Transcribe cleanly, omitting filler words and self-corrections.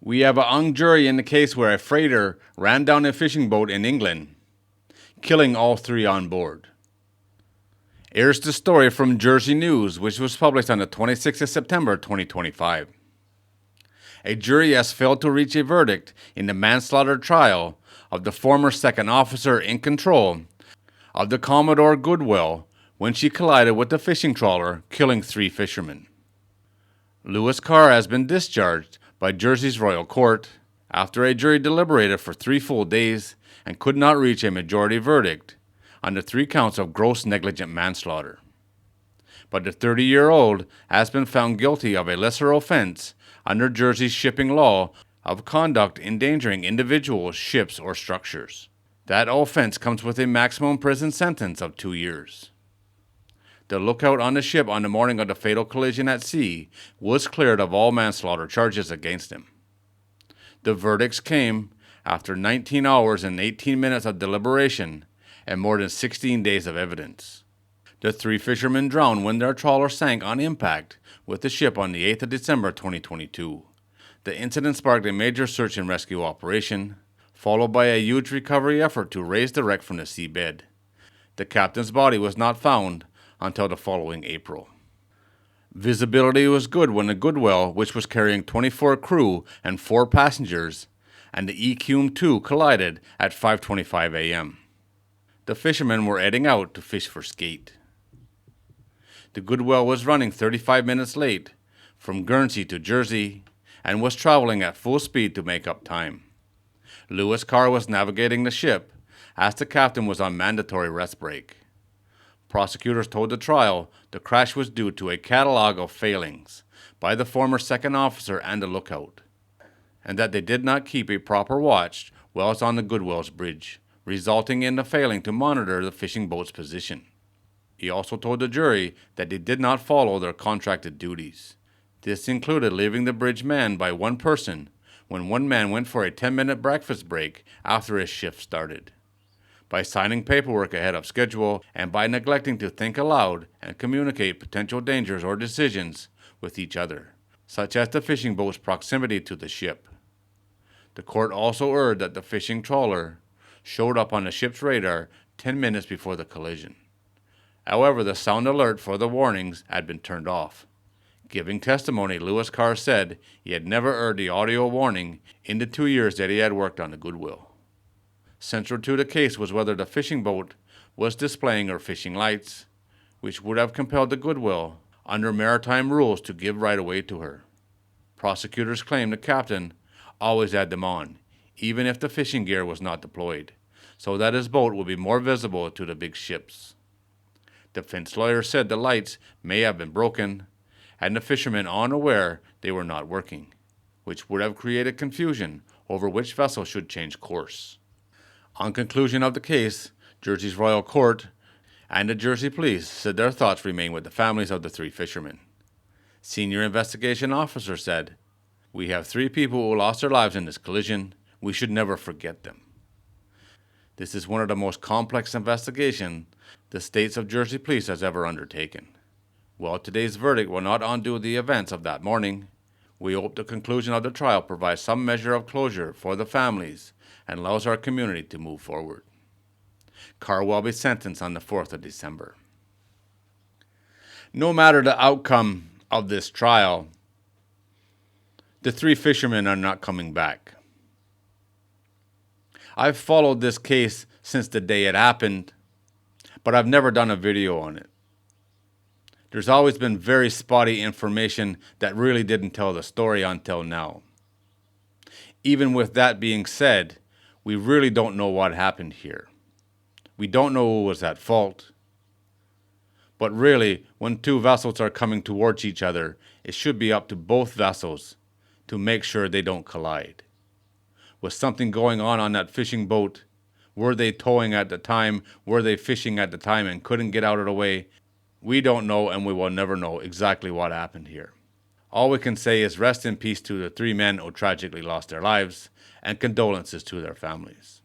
We have a hung jury in the case where a freighter ran down a fishing boat in England, killing all three on board. Here's the story from Jersey News, which was published on the 26th of September 2025. A jury has failed to reach a verdict in the manslaughter trial of the former second officer in control of the Commodore Goodwill when she collided with the fishing trawler, killing 3 fishermen. Lewis Carr has been discharged by Jersey's Royal Court after a jury deliberated for 3 full days and could not reach a majority verdict on the 3 counts of gross negligent manslaughter. But the 30-year-old has been found guilty of a lesser offense under Jersey's shipping law of conduct endangering individuals, ships, or structures. That offense comes with a maximum prison sentence of 2 years. The lookout on the ship on the morning of the fatal collision at sea was cleared of all manslaughter charges against him. The verdicts came after 19 hours and 18 minutes of deliberation and more than 16 days of evidence. The 3 fishermen drowned when their trawler sank on impact with the ship on the 8th of December 2022. The incident sparked a major search and rescue operation, followed by a huge recovery effort to raise the wreck from the seabed. The captain's body was not found until the following April. Visibility was good when the Goodwill, which was carrying 24 crew and 4 passengers, and the EQM-2 collided at 5:25 a.m. The fishermen were heading out to fish for skate. The Goodwill was running 35 minutes late from Guernsey to Jersey and was traveling at full speed to make up time. Lewis Carr was navigating the ship as the captain was on mandatory rest break. Prosecutors told the trial the crash was due to a catalog of failings by the former second officer and the lookout, and that they did not keep a proper watch whilst on the Goodwill's bridge, resulting in the failing to monitor the fishing boat's position. He also told the jury that they did not follow their contracted duties. This included leaving the bridge manned by 1 person when 1 man went for a 10-minute breakfast break after his shift started, by signing paperwork ahead of schedule, and by neglecting to think aloud and communicate potential dangers or decisions with each other, such as the fishing boat's proximity to the ship. The court also urged that the fishing trawler showed up on the ship's radar 10 minutes before the collision. However, the sound alert for the warnings had been turned off. Giving testimony, Lewis Carr said he had never heard the audio warning in the 2 years that he had worked on the Goodwill. Central to the case was whether the fishing boat was displaying her fishing lights, which would have compelled the Goodwill, under maritime rules, to give right-of-way to her. Prosecutors claimed the captain always had them on, even if the fishing gear was not deployed, so that his boat would be more visible to the big ships. Defense lawyers said the lights may have been broken, and the fishermen unaware they were not working, which would have created confusion over which vessel should change course. On conclusion of the case, Jersey's Royal Court and the Jersey Police said their thoughts remain with the families of the 3 fishermen. Senior investigation officer said, "We have 3 people who lost their lives in this collision. We should never forget them." This is one of the most complex investigations the States of Jersey Police has ever undertaken. While today's verdict will not undo the events of that morning, we hope the conclusion of the trial provides some measure of closure for the families and allows our community to move forward. Carr will be sentenced on the 4th of December. No matter the outcome of this trial, the 3 fishermen are not coming back. I've followed this case since the day it happened, but I've never done a video on it. There's always been very spotty information that really didn't tell the story until now. Even with that being said, we really don't know what happened here. We don't know who was at fault. But really, when 2 vessels are coming towards each other, it should be up to both vessels to make sure they don't collide. Was something going on that fishing boat? Were they towing at the time? Were they fishing at the time and couldn't get out of the way? We don't know, and we will never know exactly what happened here. All we can say is rest in peace to the 3 men who tragically lost their lives, and condolences to their families.